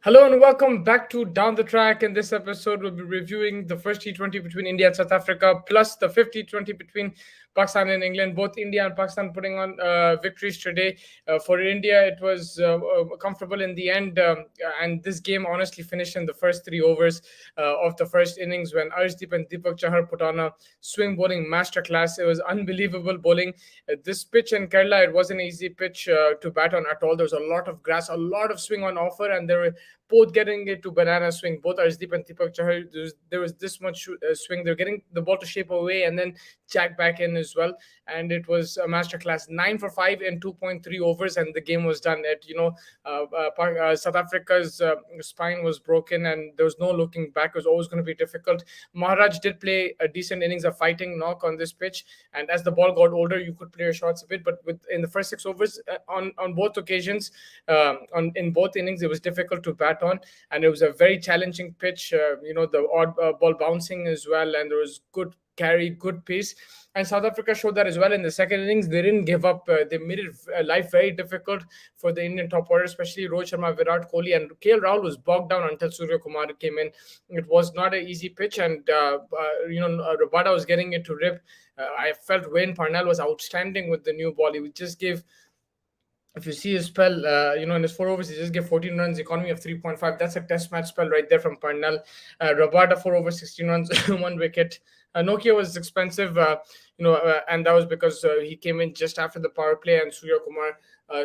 Hello and welcome back to Down the Track. In this episode, we'll be reviewing the first T20 between India and South Africa, plus the fifth T20 between Pakistan and England. Both India and Pakistan putting on victories today. For India, it was comfortable in the end, and this game honestly finished in the first 3 overs of the first innings when Arshdeep and Deepak Chahar put on a swing bowling masterclass. It was unbelievable bowling. This pitch in Kerala, it wasn't an easy pitch to bat on at all. There was a lot of grass, a lot of swing on offer, and there were both getting it to banana swing. Both Arshdeep and Deepak Chahar, there was this much swing. They're getting the ball to shape away and then jack back in as well. And it was a masterclass. 9 for 5 in 2.3 overs, and the game was done. South Africa's spine was broken, and there was no looking back. It was always going to be difficult. Maharaj did play a decent innings of fighting knock on this pitch, and as the ball got older, you could play your shots a bit. But in the first 6 overs, on both occasions, on in both innings, it was difficult to bat on, and it was a very challenging pitch. The odd ball bouncing as well, and there was good carry, good pace. And South Africa showed that as well in the second innings. They didn't give up. They made it life very difficult for the Indian top order, especially Rohit Sharma, Virat Kohli, and KL Rahul was bogged down until Surya Kumar came in. It was not an easy pitch, and Rabada was getting it to rip. I felt Wayne Parnell was outstanding with the new ball. He would just give, if you see his spell, in his 4 overs, he just gave 14 runs, economy of 3.5. That's a test match spell right there from Parnell. Rabada, 4 overs, 16 runs, 1 wicket. Nokia was expensive, and that was because he came in just after the power play, and Surya Kumar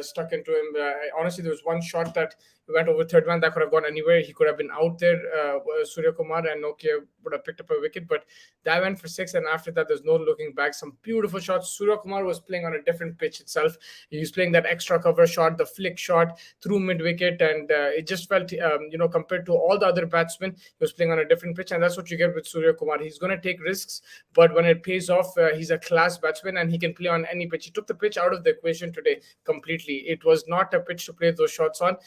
stuck into him. Honestly, there was one shot that went over third man that could have gone anywhere. He could have been out there, Surya Kumar, and Nokia would have picked up a wicket, but that went for 6, and after that, there's no looking back. Some beautiful shots. Surya Kumar was playing on a different pitch itself. He was playing that extra cover shot, the flick shot through mid wicket, and it just felt, compared to all the other batsmen, he was playing on a different pitch, and that's what you get with Surya Kumar. He's going to take risks, but when it pays off, he's a class batsman, and he can play on any pitch. He took the pitch out of the equation today completely. It was not a pitch to play those shots on,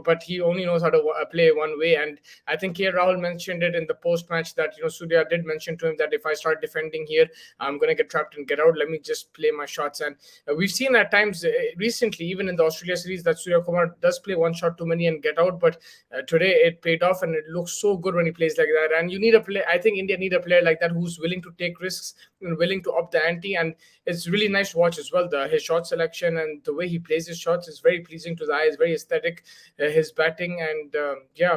but he only knows how to play one way. And I think here Rahul mentioned it in the post match that Surya did mention to him that if I start defending here, I'm going to get trapped and get out. Let me just play my shots. And we've seen at times recently, even in the Australia series, that Surya Kumar does play one shot too many and get out. But today it paid off, and it looks so good when he plays like that. And you need a player. I think India need a player like that who's willing to take risks and willing to up the ante. And it's really nice to watch as well. His shot selection and the way he plays his shots is very pleasing to the eye. It's very aesthetic. His batting, and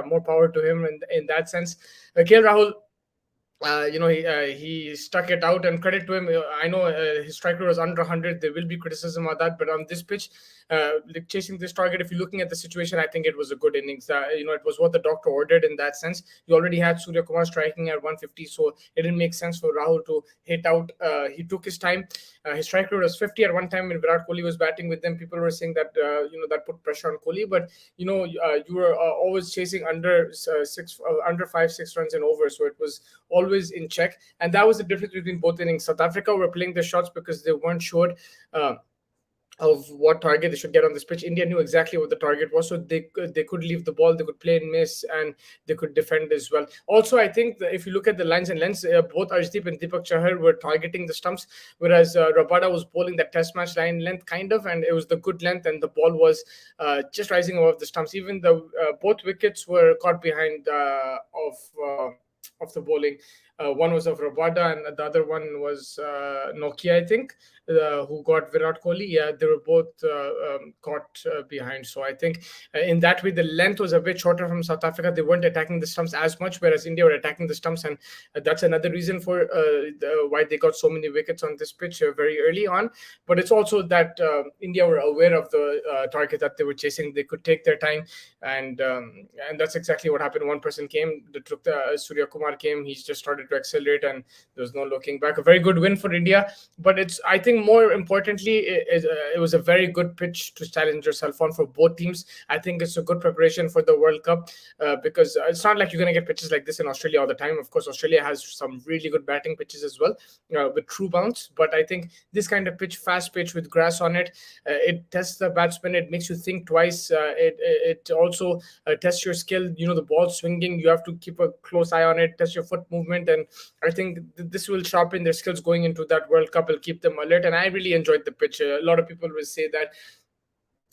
more power to him in that sense. KL Rahul, he stuck it out, and credit to him. I know his strike rate was under 100. There will be criticism of that, but on this pitch, chasing this target, if you're looking at the situation, I think it was a good innings. It was what the doctor ordered in that sense. You already had Surya Kumar striking at 150, so it didn't make sense for Rahul to hit out. He took his time. His strike rate was 50 at one time when Virat Kohli was batting with them. People were saying that that put pressure on Kohli, but you were always chasing under 5-6 runs in over, so it was always in check. And that was the difference between both innings. South Africa were playing the shots because they weren't sure of what target they should get on this pitch. India knew exactly what the target was, so they could leave the ball, they could play and miss, and they could defend as well. Also, I think that if you look at the lines and lengths, both Arshdeep and Deepak Chahar were targeting the stumps, whereas Rabada was bowling that test match line length kind of, and it was the good length, and the ball was just rising above the stumps. Even the both wickets were caught behind of the bowling. One was of Rabada, and the other one was Nokia, I think, who got Virat Kohli. Yeah, they were both caught behind. So I think in that way, the length was a bit shorter from South Africa. They weren't attacking the stumps as much, whereas India were attacking the stumps. And that's another reason for why they got so many wickets on this pitch very early on. But it's also that India were aware of the target that they were chasing. They could take their time. And that's exactly what happened. One person came, Surya Kumar came, he just started to accelerate, and there was no looking back. A very good win for India, but I think more importantly, it was a very good pitch to challenge yourself on for both teams. I think it's a good preparation for the World Cup because it's not like you're going to get pitches like this in Australia all the time. Of course, Australia has some really good batting pitches as well with true bounce, but I think this kind of pitch, fast pitch with grass on it, it tests the batsman. It makes you think twice. It also tests your skill. The ball swinging, you have to keep a close eye on it, test your foot movement, and I think this will sharpen their skills going into that World Cup. Will keep them alert, and I really enjoyed the pitch. A lot of people will say that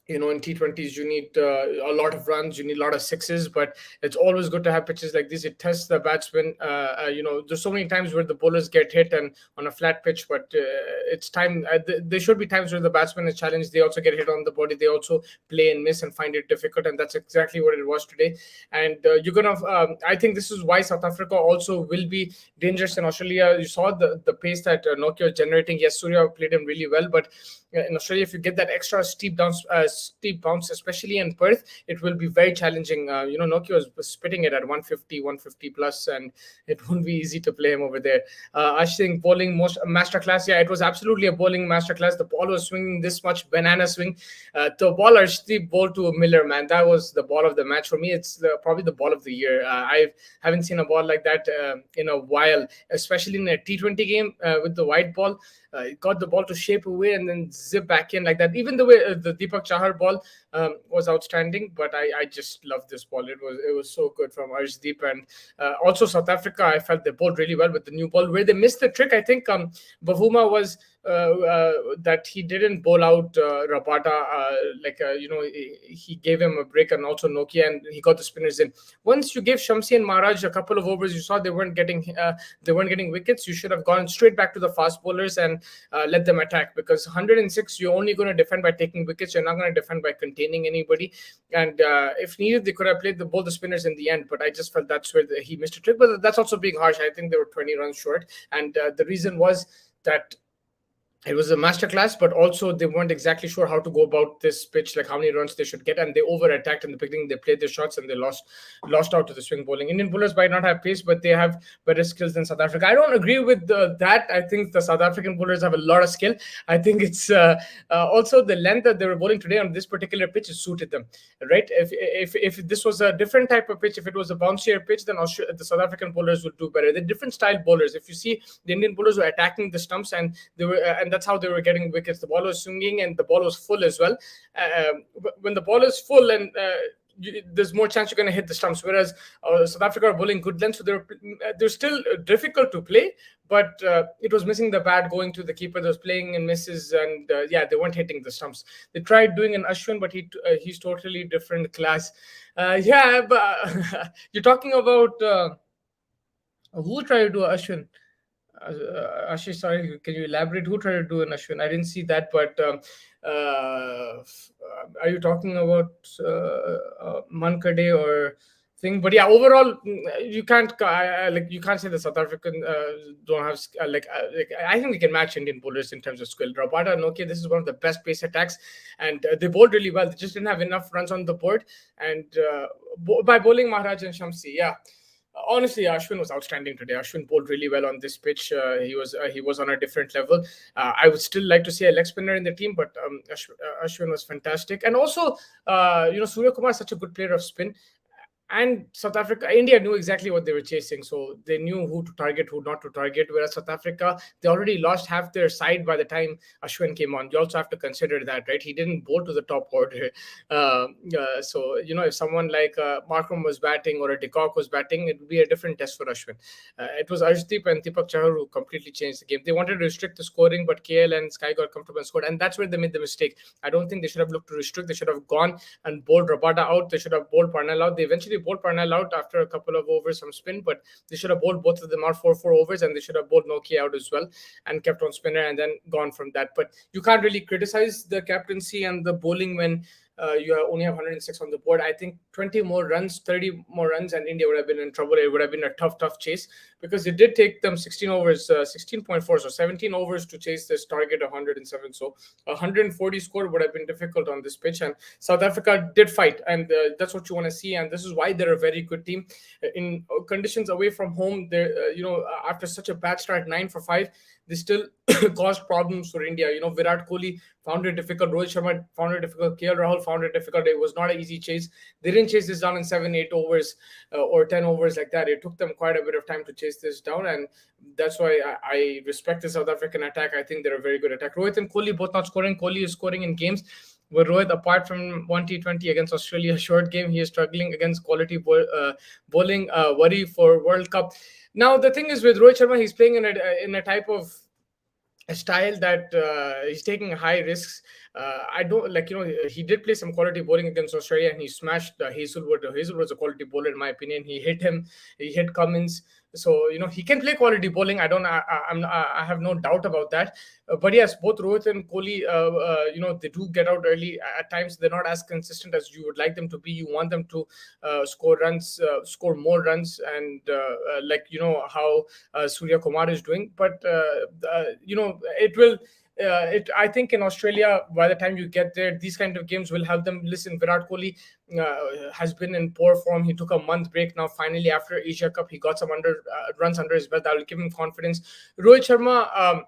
In T20s you need a lot of runs, you need a lot of sixes, but it's always good to have pitches like this. It tests the batsman. There's so many times where the bowlers get hit and on a flat pitch, but it's time. There should be times where the batsman is challenged. They also get hit on the body. They also play and miss and find it difficult, and that's exactly what it was today. And you're gonna. I think this is why South Africa also will be dangerous in Australia. You saw the pace that Nokia was generating. Yes, Surya played him really well, but in Australia, if you get that extra steep bounce, especially in Perth, it will be very challenging. Nokia was spitting it at 150, 150 plus, and it won't be easy to play him over there. I think bowling most masterclass. Yeah, it was absolutely a bowling masterclass. The ball was swinging this much banana swing. The ball Arshdeep bowled to Miller, man, that was the ball of the match for me. It's probably the ball of the year. I haven't seen a ball like that in a while, especially in a T20 game with the white ball. Got the ball to shape away and then zip back in like that. Even the way the Deepak Chahar ball was outstanding, but I just love this ball. It was so good from Arshdeep. And also South Africa, I felt they bowled really well with the new ball. Where they missed the trick, I think Bavuma was that he didn't bowl out Rabada. He gave him a break, and also Nokia, and he got the spinners in. Once you gave Shamsi and Maharaj a couple of overs, you saw they weren't getting wickets. You should have gone straight back to the fast bowlers and let them attack, because 106 you're only going to defend by taking wickets. You're not going to defend by containing anybody. And if needed, they could have played both the spinners in the end. But I just felt that's where he missed a trick. But that's also being harsh. I think they were 20 runs short, and the reason was that it was a masterclass, but also they weren't exactly sure how to go about this pitch, like how many runs they should get, and they over attacked in the beginning. They played their shots and they lost out to the swing bowling. Indian bowlers might not have pace, but they have better skills than South Africa. I don't agree with that. I think the South African bowlers have a lot of skill. I think it's also the length that they were bowling today on this particular pitch is suited them, right? If this was a different type of pitch, if it was a bouncier pitch, then the South African bowlers would do better. They're different style bowlers. If you see, the Indian bowlers were attacking the stumps, and that's how they were getting wickets. The ball was swinging and the ball was full as well. When the ball is full and there's more chance you're going to hit the stumps. Whereas South Africa are bowling good length, so they're still difficult to play. But it was missing the bat going to the keeper. That was playing in misses, and they weren't hitting the stumps. They tried doing an Ashwin, but he's totally different class. But you're talking about who tried to do Ashwin? Ashish, sorry, can you elaborate? Who tried to do an Ashwin? I didn't see that, but are you talking about Mankade or thing? But yeah, overall, you can't you can't say the South African don't have I think they can match Indian bowlers in terms of skill. Rabada and Nokia, this is one of the best pace attacks, and they bowled really well. They just didn't have enough runs on the board, and by bowling Maharaj and Shamsi, yeah. Honestly, Ashwin was outstanding today. Ashwin bowled really well on this pitch. He was on a different level. I would still like to see a leg spinner in the team, but Ashwin was fantastic. And also, Surya Kumar is such a good player of spin. And India knew exactly what they were chasing, so they knew who to target, who not to target. Whereas South Africa, they already lost half their side by the time Ashwin came on. You also have to consider that, right? He didn't bowl to the top order. So if someone like Markram was batting or a De Kock was batting, it would be a different test for Ashwin. It was Arshdeep and Deepak Chahar who completely changed the game. They wanted to restrict the scoring, but KL and Sky got comfortable and scored, and that's where they made the mistake. I don't think they should have looked to restrict. They should have gone and bowled Rabada out. They should have bowled Parnell out. They eventually bowled Parnell out after a couple of overs from spin, but they should have bowled both of them out 4 overs, and they should have bowled Nokia out as well and kept on spinner and then gone from that. But you can't really criticize the captaincy and the bowling when you only have 106 on the board. I think 20 more runs, 30 more runs, and India would have been in trouble. It would have been a tough chase, because it did take them 16 overs, 16.4, so 17 overs to chase this target of 107. So 140 score would have been difficult on this pitch, and South Africa did fight, and that's what you want to see. And this is why they're a very good team in conditions away from home. They're after such a bad start, 9 for 5, they still caused problems for India. Virat Kohli found it difficult. Rohit Sharma found it difficult. KL Rahul found it difficult. It was not an easy chase. They didn't chase this down in 7-8 overs or 10 overs like that. It took them quite a bit of time to chase this down, and that's why I respect the South African attack. I think they're a very good attack. Rohit and Kohli both not scoring. Kohli is scoring in games where Rohit, apart from one T20 against Australia short game, he is struggling against quality bowling. Worry for World Cup. Now the thing is with Rohit Sharma, he's playing in a type of a style that he's taking high risks. I don't like, he did play some quality bowling against Australia, and he smashed Hazelwood. Hazelwood was a quality bowler in my opinion. He hit him, he hit Cummins. So he can play quality bowling. I have no doubt about that. But yes, both Rohit and Kohli, they do get out early. At times, they're not as consistent as you would like them to be. You want them to score runs, score more runs, and how Surya Kumar is doing. But it will. I think in Australia, by the time you get there, these kind of games will help them. Listen, Virat Kohli has been in poor form. He took a month break now. Finally, after Asia Cup, he got some runs under his belt. That will give him confidence. Rohit Sharma.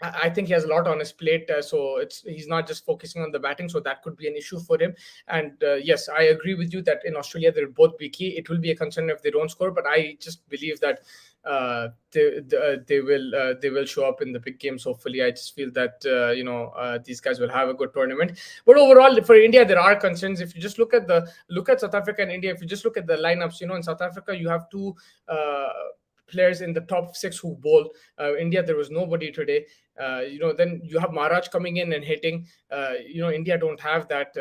I think he has a lot on his plate, so he's not just focusing on the batting, so that could be an issue for him. And yes, I agree with you that in Australia they'll both be key. It will be a concern if they don't score, but I just believe that they will show up in the big games. Hopefully, I just feel that these guys will have a good tournament. But overall, for India, there are concerns. If you just look at South Africa and India, if you just look at the lineups, in South Africa you have two players in the top six who bowl. India, there was nobody today. Then you have Maharaj coming in and hitting. India don't have that,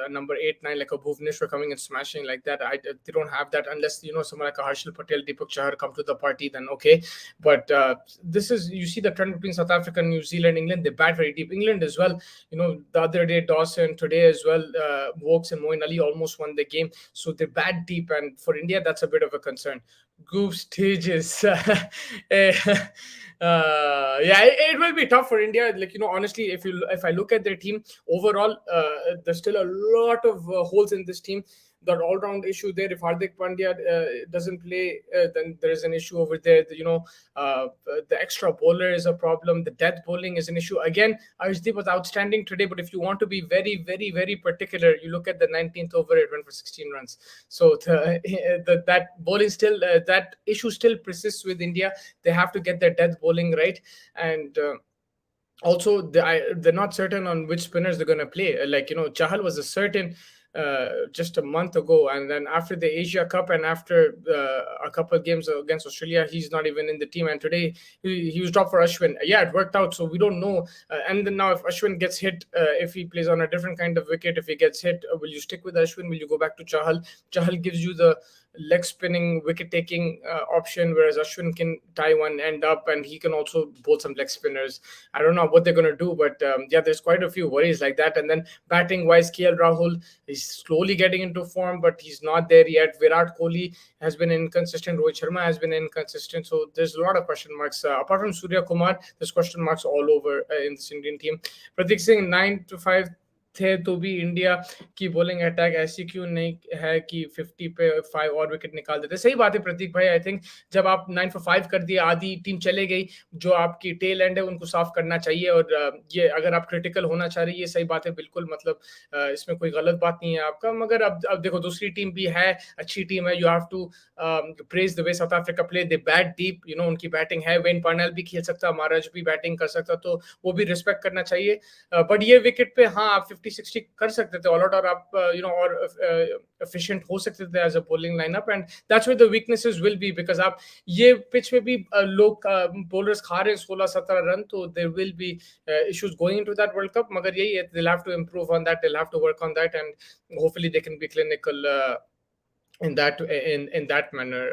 number 8, 9, like a Bhuvneshwar coming and smashing like that. They don't have that unless, someone like a Harshal Patel, Deepak Chahar come to the party, then okay. But you see the trend between South Africa, New Zealand, England, they bat very deep. England as well, the other day, Dawson, today as well, Vokes and Moeen Ali almost won the game. So they bat deep, and for India, that's a bit of a concern. Group stages. It will be tough for India. Honestly, if I look at their team overall, there's still a lot of holes in this team. The all-round issue there. If Hardik Pandya doesn't play, then there is an issue over there. The extra bowler is a problem. The death bowling is an issue. Again, Arshdeep was outstanding today, but if you want to be very, very, very particular, you look at the 19th over, it went for 16 runs. So that bowling still, that issue still persists with India. They have to get their death bowling right. And also, they're not certain on which spinners they're going to play. Chahal was a certain just a month ago, and then after the Asia Cup and after a couple of games against Australia, he's not even in the team. And today he was dropped for Ashwin. Yeah, it worked out, so we don't know. And then now if Ashwin gets hit, if he plays on a different kind of wicket, if he gets hit, will you stick with Ashwin? Will you go back to Chahal? Chahal gives you the leg spinning wicket taking option, whereas Ashwin can tie one end up, and he can also bowl some leg spinners. I don't know what they're going to do, but there's quite a few worries like that. And then batting wise, KL Rahul is slowly getting into form, but he's not there yet. Virat Kohli has been inconsistent. Rohit Sharma has been inconsistent. So there's a lot of question marks. Apart from Surya Kumar, there's question marks all over in this Indian team. Pratik Singh 9-5 थे तो भी India की bowling attack ऐसी क्यों नहीं है कि 50 पे 5 और विकेट निकाल देते. सही बात है प्रतीक भाई. आई थिंक जब आप 9 for 5 कर दिए, आधी टीम चले गई, जो आपकी टेल एंड है उनको साफ करना चाहिए. और ये अगर आप क्रिटिकल होना चाह रही है, ये सही बात है बिल्कुल. मतलब इसमें कोई गलत बात नहीं है आपका. मगर अब देखो दूसरी टीम भी है, अच्छी टीम है. You have to praise the way South Africa play. They bat deep, उनकी बैटिंग है. वेन पार्नेल भी खेल सकता, महाराज भी बैटिंग कर सकता, तो वो भी रिस्पेक्ट करना चाहिए. बट ये विकेट पे हाँ आप 50-60 कर सकते थे ऑल आउट, और आप और एफिशिएंट हो सकते थे as a bowling lineup. And that's where the weaknesses will be, because आप ये पिच पे भी लोग बॉलर्स खा रहे हैं 16-17 रन, तो there will be issues going into that world cup. मगर यही है, they will have to improve on that, they will have to work on that, and hopefully they can be clinical in that manner.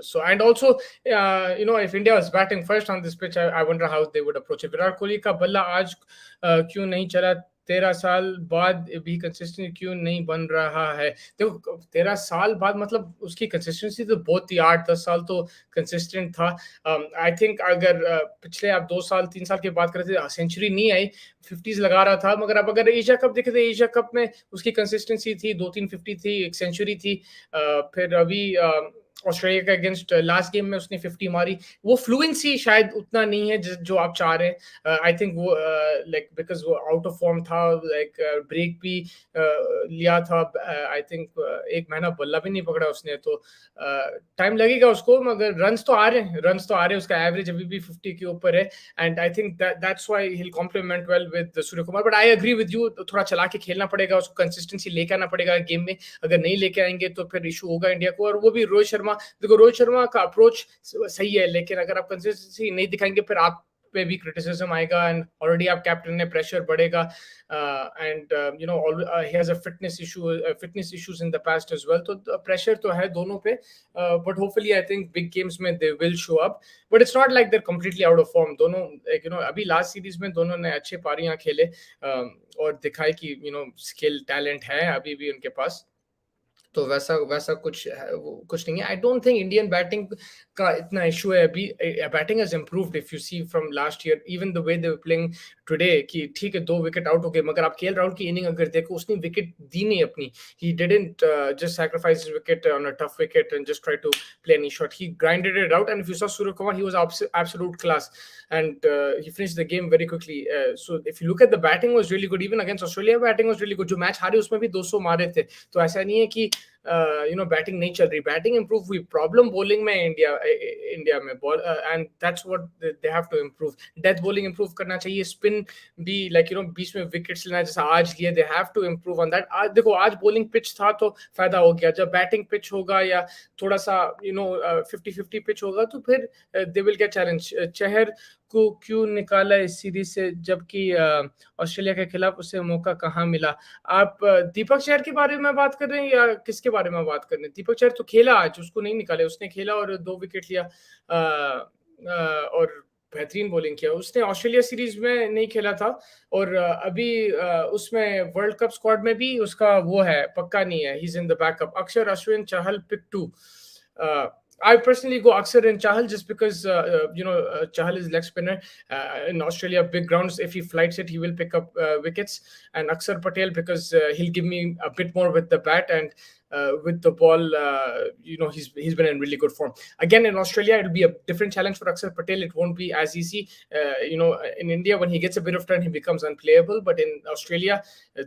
So, and also if India was batting first on this pitch, I wonder how they would approach it. Virat Kohli का बल्ला आज क्यों नहीं चला? 13 साल बाद भी consistent क्यों नहीं बन रहा है? देखो 13 साल बाद मतलब उसकी कंसिस्टेंसी तो बहुत थी. 8-10 साल तो कंसिस्टेंट था. आई थिंक अगर पिछले आप 2-3 साल की बात करें थे, सेंचुरी नहीं आई, 50s लगा रहा था. मगर अब अगर एशिया कप देखे तो एशिया कप में उसकी कंसिस्टेंसी थी, 2-3 50 थी, एक सेंचुरी थी. फिर अभी ऑस्ट्रेलिया के अगेंस्ट लास्ट गेम में उसने 50 मारी. वो फ्लुएंसी शायद उतना नहीं है जो आप चाह रहे हैं. आई थिंक वो लाइक बिकॉज वो आउट ऑफ फॉर्म था, लाइक ब्रेक भी लिया था. आई थिंक एक महीना बल्ला भी नहीं पकड़ा उसने, तो टाइम लगेगा उसको. मगर रन्स तो आ रहे हैं. उसका एवरेज अभी भी 50 के ऊपर है. And I think that's why he will complement well with Surya Kumar. But I agree with you, थोड़ा चला के खेलना पड़ेगा, उसको कंसिस्टेंसी लेके आना पड़ेगा गेम में. अगर नहीं लेके आएंगे तो फिर इशू होगा इंडिया को. और वो भी रोहित शर्मा, देखो रोहित शर्मा का अप्रोच सही है, लेकिन अगर आप कंसिस्टेंसी नहीं दिखाएंगे, फिर आप पे भी क्रिटिसिज्म आएगा, एंड ऑलरेडी आप कैप्टन ने प्रेशर बढ़ेगा, and he has a fitness issues in the past as well, तो प्रेशर तो है दोनों पे, but hopefully I think big games में they will show up, but it's not like they're completely out of form दोनों, अभी last series में दोनों ने अच्छे पारियां खेले, और दिखाए कि स्किल टैलेंट है अभी भी उनके पास, तो वैसा वैसा कुछ कुछ नहीं है। I don't think Indian batting का इतना इशू है अभी, batting has improved if you see from last year, even the way they were playing today, कि ठीक है 2 विकेट आउट हो गए, मगर आप केएल राहुल की इनिंग अगर देखो, उसने विकेट दी नहीं अपनी, he didn't just sacrifice his wicket on a tough wicket and just try to play any shot, he grinded it out, and if you saw Suryakumar, he was absolute class, and he finished the game very quickly. So if you look at the batting was really good, even against Australia batting was really good. जो match हारे उसमें भी 200 मारे थे, तो ऐसा नहीं है कि बैटिंग नहीं चल रही, बैटिंग इंप्रूव हुई, प्रॉब्लम बॉलिंग में इंडिया में ball, and that's what they have to improve, death bowling improve करना चाहिए, स्पिन भी लाइक बीच में विकेट्स लेना जैसा आज लिए, they have to improve on that. आज देखो, आज बॉलिंग पिच था तो फायदा हो गया, जब बैटिंग पिच होगा या थोड़ा सा 50-50 पिच होगा तो फिर they will get challenge. Chahar को क्यों निकाला इस सीरीज से, जबकि ऑस्ट्रेलिया के खिलाफ उसे मौका कहाँ मिला? आप दीपक चहर के बारे में बात कर रहे हैं या किसके बारे में बात कर रहे हैं? दीपक चहर तो खेला आज, उसको नहीं निकाले, उसने खेला और 2 विकेट लिया, और बेहतरीन बॉलिंग किया उसने। ऑस्ट्रेलिया सीरीज में नहीं खेला था, और अभी उसमें वर्ल्ड कप स्क्वाड में भी उसका वो है, पक्का नहीं है, he is in the backup. अक्षर, अश्विन, चहल, pick 2। I personally go Akshar and Chahal just because Chahal is leg spinner in Australia, big grounds. If he flights it, he will pick up wickets. And Akshar Patel because he'll give me a bit more with the bat, and with the ball, he's been in really good form. Again, in Australia, it'll be a different challenge for Akshar Patel. It won't be as easy. In India, when he gets a bit of turn, he becomes unplayable. But in Australia,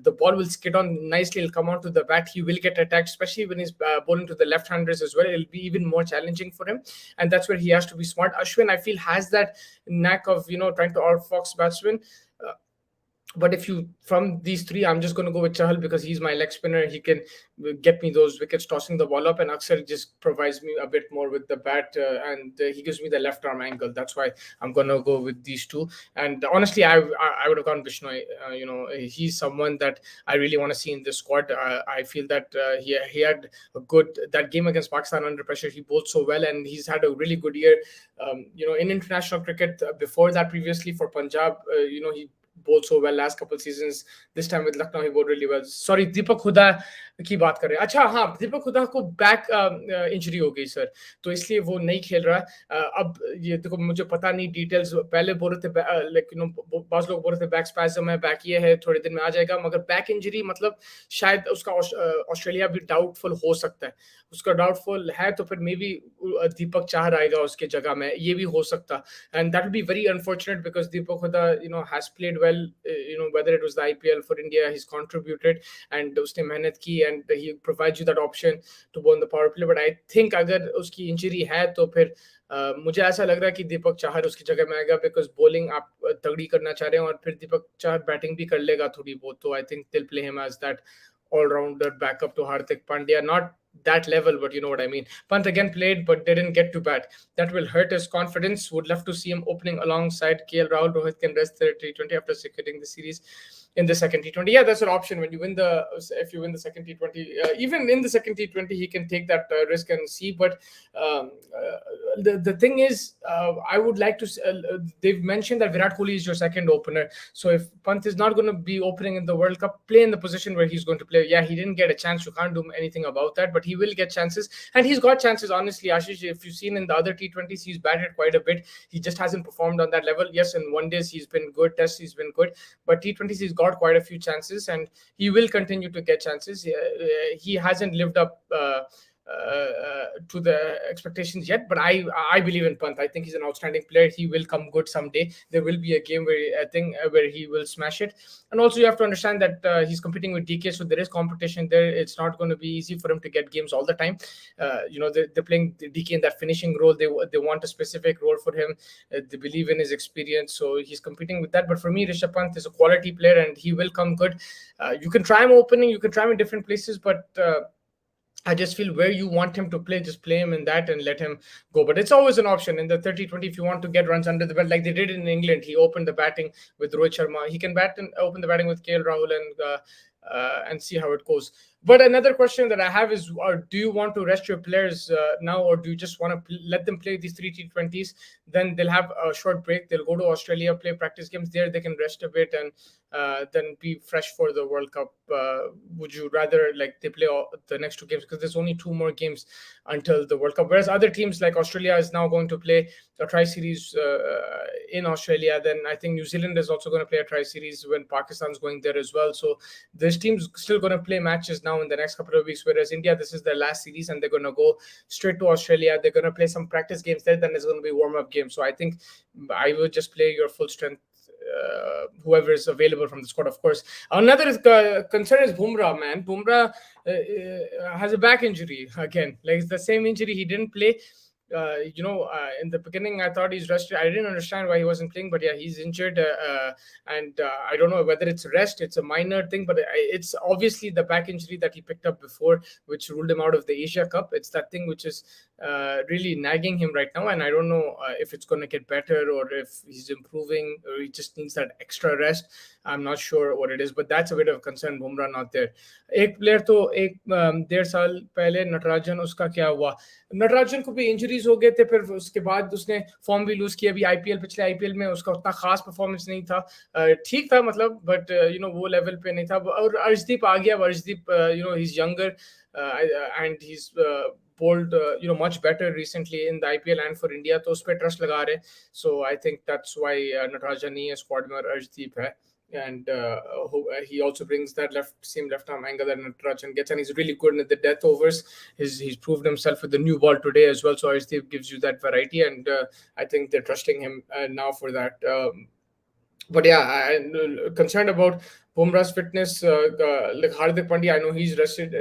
the ball will skid on nicely. It'll come onto the bat. He will get attacked, especially when he's bowling to the left-handers as well. It'll be even more challenging for him, and that's where he has to be smart. Ashwin, I feel, has that knack of trying to outfox batsmen. But if you, from these three, I'm just going to go with Chahal because he's my leg spinner. He can get me those wickets tossing the ball up, and Akshar just provides me a bit more with the bat, and he gives me the left arm angle. That's why I'm going to go with these two. And honestly, I would have gone Bishnoi. He's someone that I really want to see in this squad. I feel that he had a good, that game against Pakistan under pressure, he bowled so well, and he's had a really good year. In international cricket before that, previously for Punjab, he bowled so well last couple seasons. This time with Lucknow, he bowled really well. Sorry, Deepak Huda की बात कर रहे हैं। अच्छा हाँ, दीपक हुडा को back injury हो गई सर, तो इसलिए वो नहीं खेल रहा है। अब ये देखो, मुझे पता नहीं डिटेल्स, पहले बोल रहे थे लेकिन बहुत लोग बोल रहे थे बैक स्पैज़म है, बैक ये है, थोड़े दिन में आ जाएगा, मगर बैक इंजरी मतलब शायद उसका ऑस्ट्रेलिया भी डाउटफुल हो सकता है। उसका डाउटफुल है तो फिर मे बी दीपक चाहर आएगा उसके जगह में, ये भी हो सकता, and that will be very unfortunate because Deepak Hooda has played well, whether it was the IPL for India, he's contributed and उसने मेहनत की, and he provides you that option to bowl in the power play. But I think अगर उसकी injury है तो फिर मुझे ऐसा लग रहा है कि दीपक चाहर उसकी जगह में आएगा, बिकॉज बॉलिंग आप तगड़ी करना चाह रहे हैं और फिर दीपक चाहर बैटिंग भी कर लेगा थोड़ी बहुत, तो I think they'll play him as that all-rounder backup to Hardik Pandya. Not that level, but you know what I mean. Pant again played but didn't get to bat. That will hurt his confidence. Would love to see him opening alongside KL Rahul. Rohit can rest their T20 after securing the series in the second T20. Yeah, that's an option. If you win the second T20, even in the second T20, he can take that risk and see. But the thing is, I would like to. They've mentioned that Virat Kohli is your second opener. So if Pant is not going to be opening in the World Cup, play in the position where he's going to play. Yeah, he didn't get a chance. You can't do anything about that. But he will get chances, and he's got chances. Honestly, Ashish, if you've seen in the other T20s, he's batted quite a bit. He just hasn't performed on that level. Yes, in one days he's been good. Tests he's been good, but T20s he's got quite a few chances, and he will continue to get chances. He hasn't lived up to the expectations yet, but I believe in Pant. I think he's an outstanding player. He will come good someday. There will be a game where he will smash it. And also you have to understand that he's competing with DK, so there is competition there. It's not going to be easy for him to get games all the time. They're playing DK in that finishing role. They want a specific role for him. They believe in his experience, so he's competing with that. But for me, Rishabh Pant is a quality player, and he will come good. You can try him opening, you can try him in different places, but I just feel where you want him to play, just play him in that and let him go. But it's always an option in the 30-20 if you want to get runs under the belt, like they did in England. He opened the batting with Rohit Sharma. He can bat and open the batting with KL Rahul and see how it goes. But another question that I have is: do you want to rest your players now, or do you just want to let them play these three T20s? Then they'll have a short break. They'll go to Australia, play practice games there. They can rest a bit and then be fresh for the World Cup. Would you rather like they play the next two games, because there's only two more games until the World Cup? Whereas other teams like Australia is now going to play a tri-series in Australia. Then I think New Zealand is also going to play a tri-series when Pakistan's going there as well. So this team's still going to play matches now in the next couple of weeks. Whereas India, this is their last series and they're going to go straight to Australia. They're going to play some practice games there. Then there's going to be warm-up games. So I think I would just play your full strength whoever is available from the squad, of course. Another concern is Bumrah, man. Bumrah has a back injury again. Like, it's the same injury. He didn't play. In the beginning, I thought he's rested. I didn't understand why he wasn't playing, but yeah, he's injured. And I don't know whether it's rest. It's a minor thing, but it's obviously the back injury that he picked up before, which ruled him out of the Asia Cup. It's that thing which is really nagging him right now. And I don't know if it's going to get better or if he's improving or he just needs that extra rest. I'm not sure what it is, but that's a bit of concern. Bumrah not there. एक player तो एक 1.5 साल पहले नटराजन, उसका क्या हुआ? नटराजन को भी इंजरीज हो गए थे, फिर उसके बाद उसने फॉर्म भी लूज किया. अभी आईपीएल, पिछले आईपीएल में उसका उतना खास परफॉर्मेंस नहीं था. ठीक था मतलब, बट वो लेवल पे नहीं था. और अर्शदीप आ गया. Arshdeep he is younger and he is bowled much better recently in the IPL and for India, तो उस पे ट्रस्ट लगा रहे. So I think that's why Natarajan नहीं है स्क्वाड में और अर्शदीप है. And he also brings that same left arm angle that Natarajan gets, and he's really good in the death overs. He's proved himself with the new ball today as well. So Arshdeep gives you that variety, and I think they're trusting him now for that. But yeah, I'm concerned about Bumrah's fitness. Like Hardik Pandya, I know he's rested,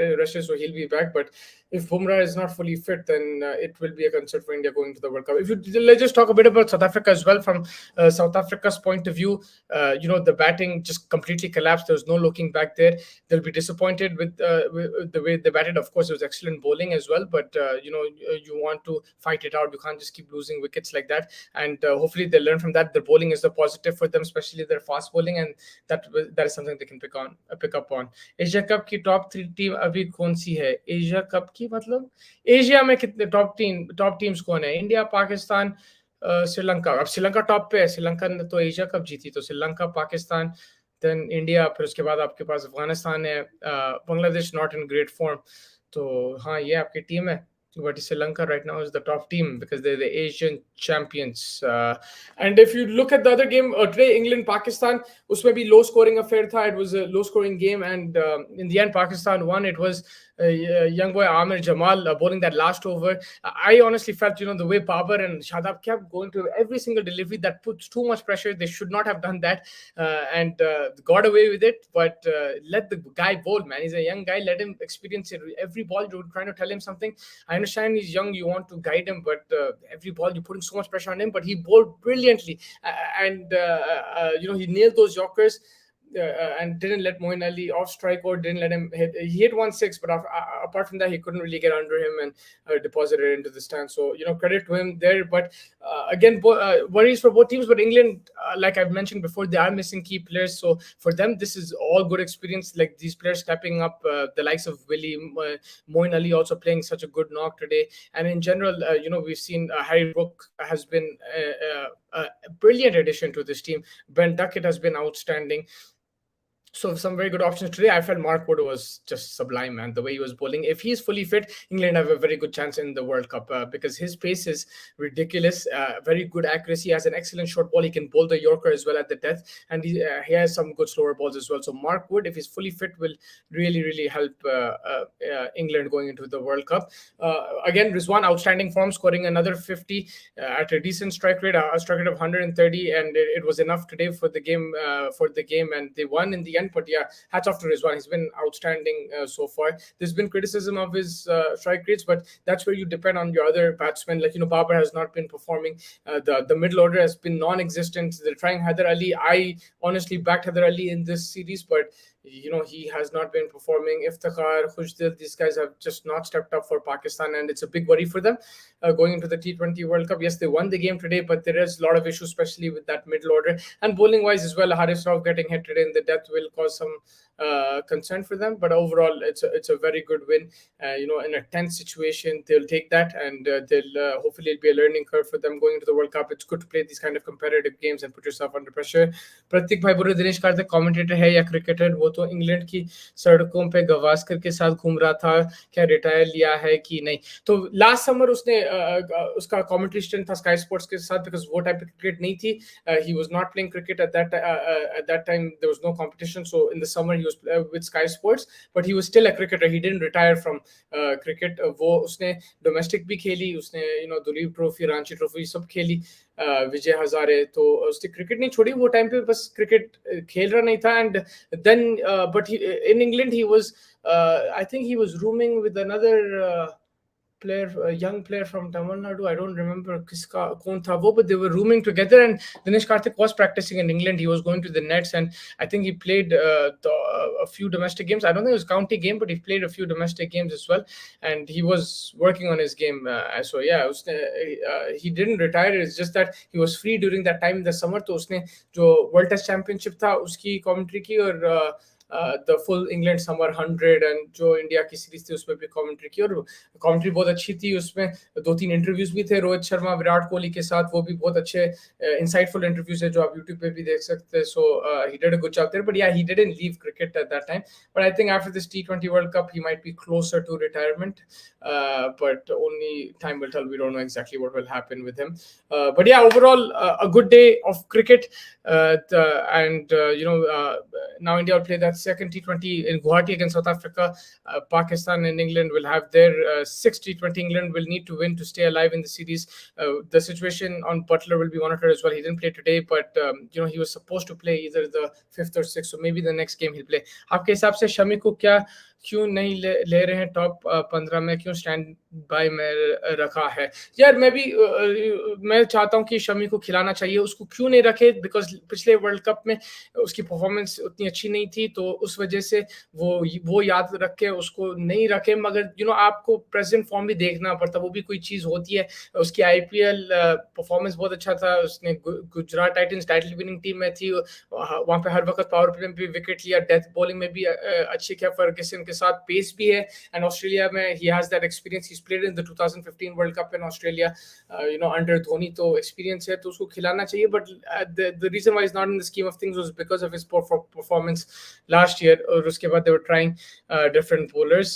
so he'll be back. But if Bumrah is not fully fit, then it will be a concern for India going to the World Cup. Let's just talk a bit about South Africa as well. From South Africa's point of view, the batting just completely collapsed. There was no looking back there. They'll be disappointed with the way they batted. Of course, it was excellent bowling as well. But you want to fight it out. You can't just keep losing wickets like that. And hopefully they learn from that. Their bowling is the positive for them, especially their fast bowling, and that is something they can pick up on. Asia cup की top 3 team अभी कौन सी है? Asia cup की मतलब Asia में कितने top teams कौन है? इंडिया, पाकिस्तान, श्रीलंका. अब श्रीलंका टॉप पे है. श्रीलंका ने तो एशिया कप जीती, तो श्रीलंका, पाकिस्तान, देन इंडिया, फिर उसके बाद आपके पास अफगानिस्तान है. Bangladesh not in great form. तो हाँ, ये आपकी टीम है. But Sri Lanka right now is the top team because they're the Asian champions. And if you look at the other game today, England-Pakistan, usme bhi low scoring affair tha. It was a low scoring game, and in the end, Pakistan won. It was young boy Amir Jamal bowling that last over. I honestly felt, the way Babar and Shadab kept going to every single delivery, that puts too much pressure. They should not have done that, and got away with it. But let the guy bowl, man. He's a young guy. Let him experience it. Every ball you're trying to tell him something. I understand he's young. You want to guide him, but every ball you're putting so much pressure on him. But he bowled brilliantly, and he nailed those Yorkers. And didn't let Moeen Ali off strike or didn't let him hit. He hit 1-6, but apart from that, he couldn't really get under him and deposit it into the stand. So, credit to him there. But again, worries for both teams. But England, like I've mentioned before, they are missing key players. So for them, this is all good experience. Like these players stepping up, the likes of Willie, Moeen Ali also playing such a good knock today. And in general, we've seen Harry Brook has been a brilliant addition to this team. Ben Duckett has been outstanding. So some very good options today. I felt Mark Wood was just sublime, man. The way he was bowling. If he's fully fit, England have a very good chance in the World Cup because his pace is ridiculous. Very good accuracy. He has an excellent short ball. He can bowl the Yorker as well at the death, and he has some good slower balls as well. So Mark Wood, if he's fully fit, will really, really help England going into the World Cup. Again, Rizwan, outstanding form, scoring another 50 at a decent strike rate, a strike rate of 130, and it was enough today for the game, and they won in the end. But yeah, hats off to Rizwan. He's been outstanding so far. There's been criticism of his strike rates, but that's where you depend on your other batsmen. Like, Babar has not been performing. The middle order has been non-existent. They're trying Haider Ali. I honestly backed Haider Ali in this series, but He has not been performing. Iftikhar, Khushdil, these guys have just not stepped up for Pakistan, and it's a big worry for them going into the T20 World Cup. Yes, they won the game today, but there is a lot of issues, especially with that middle order and bowling wise as well. Haris Rauf getting hit today in the death will cause some concern for them, but overall, it's a very good win. In a tense situation, they'll take that, and they'll hopefully it'll be a learning curve for them going into the World Cup. It's good to play these kind of competitive games and put yourself under pressure. प्रतीक भाई बोले Dinesh Karthik commentator है या cricketer? वो तो England की सड़कों पे गवास्कर के साथ घूम रहा था, क्या रिटायर लिया है कि नहीं? तो लास्ट समर उसने उसका कमेंट्री स्टंट था स्काई स्पोर्ट्स के साथ, बिकॉज वो टाइप की क्रिकेट नहीं थी. He was not playing cricket at that time. There was no competition, so in the summer he was with Sky Sports, but he was still a cricketer. He didn't retire from cricket. वो उसने domestic भी खेली, उसने Duleep trophy, Ranchi trophy सब खेली, विजय हजारे. तो उसने cricket नहीं छोड़ी. वो टाइम पे बस क्रिकेट खेल रहा नहीं था. And then but in England he was, I think he was rooming with another player, a young player from Tamil Nadu. I don't remember kiska kaun tha wo, but they were rooming together, and Dinesh Karthik was practicing in England. He was going to the nets, and I think he played a few domestic games. I don't think it was county game, but he played a few domestic games as well, and he was working on his game. So yeah, he didn't retire. It's just that he was free during that time in the summer. तो उसने जो World Test Championship था उसकी commentary की, और the full England summer 100 and जो India की series थी उसमें भी कमेंट्री की, और कमेंट्री बहुत अच्छी थी. उसमें 2-3 इंटरव्यूज भी थे रोहित शर्मा, विराट कोहली के साथ. वो भी बहुत अच्छे इंसाइटफुल इंटरव्यूज है जो आप यूट्यूब पे भी देख सकते हैं. So he did a good job there, but yeah he didn't leave cricket at that time. But I think after this T20 world cup he might be closer to retirement, but only time will tell. We don't know exactly what will happen with him. But yeah, overall a good day of cricket, now India will play that second T20 in Guwahati against South Africa. Pakistan and England will have their sixth T20. England will need to win to stay alive in the series. The situation on Butler will be monitored as well. He didn't play today, but he was supposed to play either the 5th or 6th, so maybe the next game he'll play. आपके हिसाब से शमी को क्यों नहीं ले रहे हैं top 15 में? क्यों स्टैंड बाय में रखा है? यार मैं चाहता हूं कि शमी को खिलाना चाहिए. उसको क्यों नहीं रखे? बिकॉज पिछले वर्ल्ड कप में उसकी परफॉर्मेंस उतनी अच्छी नहीं थी, तो उस वजह से वो याद रख के उसको नहीं रखे. मगर आपको प्रेजेंट फॉर्म भी देखना पड़ता, वो भी कोई चीज होती है. उसकी IPL परफॉर्मेंस बहुत अच्छा था. उसने Gujarat Titans title winning team में थी, वहां पे हर वक्त पावर प्ले में भी विकेट लिया, डेथ बॉलिंग में भी अच्छी किया. फर्गसन के साथ पेस भी है, एंड ऑस्ट्रेलिया में he has that experience. He played in the 2015 World Cup in Australia under Dhoni, तो एक्सपीरियंस है, तो उसको खिलाना चाहिए. But the reason why is not in the scheme of things was because of his performance last year, और उसके बाद they were trying different bowlers.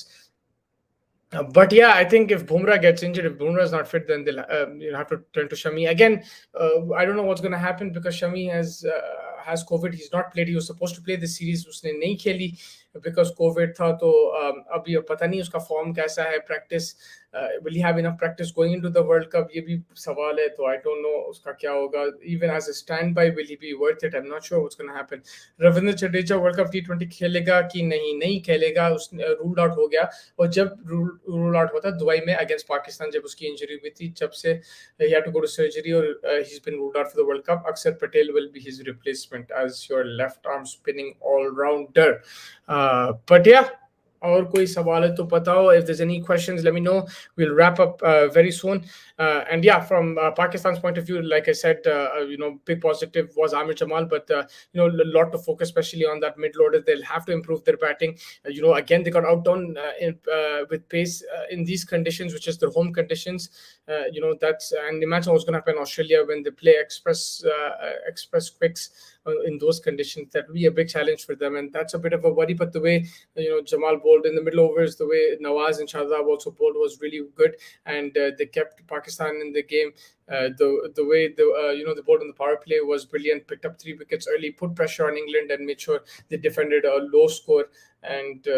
But yeah, I think if Bumrah gets injured, if Bumrah is not fit, then they'll have to turn to Shami again. I don't know what's going to happen because Shami has COVID. He's not played. He was supposed to play this series. उसने नहीं खेली because COVID था. तो अभी पता नहीं उसका form कैसा है. Practice will he have enough practice going into the World Cup? ये भी सवाल है. तो I don't know उसका क्या होगा. Even as a standby, will he be worth it? I'm not sure what's going to happen. Ravindra Jadeja world cup T20 खेलेगा कि नहीं खेलेगा? उसने रूल्ड आउट हो गया, और जब रूल आउट होता दुबई में अगेंस्ट पाकिस्तान, जब उसकी इंजरी हुई थी, जब से he had to go to surgery, और he's been ruled out for the World Cup. Akshar Patel will be his replacement as your left arm spinning all-rounder. But yeah, और कोई सवाल है तो बताओ. If there's any questions, let me know. We'll wrap up very soon. And yeah, from Pakistan's point of view, like I said, big positive was Amir Jamal, but a lot to focus, especially on that middle order. They'll have to improve their batting. Again, they got outdone with pace in these conditions, which is their home conditions. And imagine what's going to happen in Australia when they play express quicks in those conditions. That will be a big challenge for them, and that's a bit of a worry. But the way Jamal bowled in the middle overs, the way Nawaz and Shahzad also bowled was really good, and they kept Pakistan in the game. The way the bowled on the power play was brilliant. Picked up 3 wickets early, put pressure on England, and made sure they defended a low score. And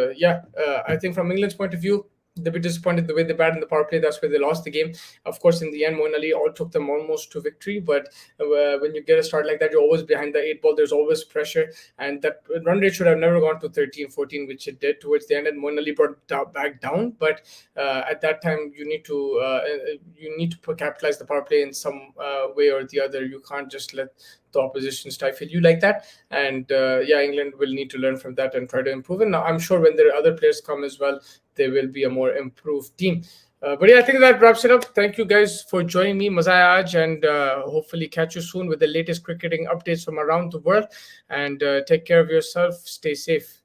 I think from England's point of view, they'll be disappointed the way they batted in the power play. That's where they lost the game. Of course, in the end, Moeen Ali all took them almost to victory. But when you get a start like that, you're always behind the 8 ball. There's always pressure. And that run rate should have never gone to 13, 14, which it did towards the end. And Moeen Ali brought it back down. But at that time, you need to capitalize the power play in some way or the other. You can't just let the opposition stifle you like that. And yeah, England will need to learn from that and try to improve. And I'm sure when there are other players come as well, there will be a more improved team. But yeah, I think that wraps it up. Thank you guys for joining me, Mazaya Aj, and hopefully catch you soon with the latest cricketing updates from around the world. And take care of yourself. Stay safe.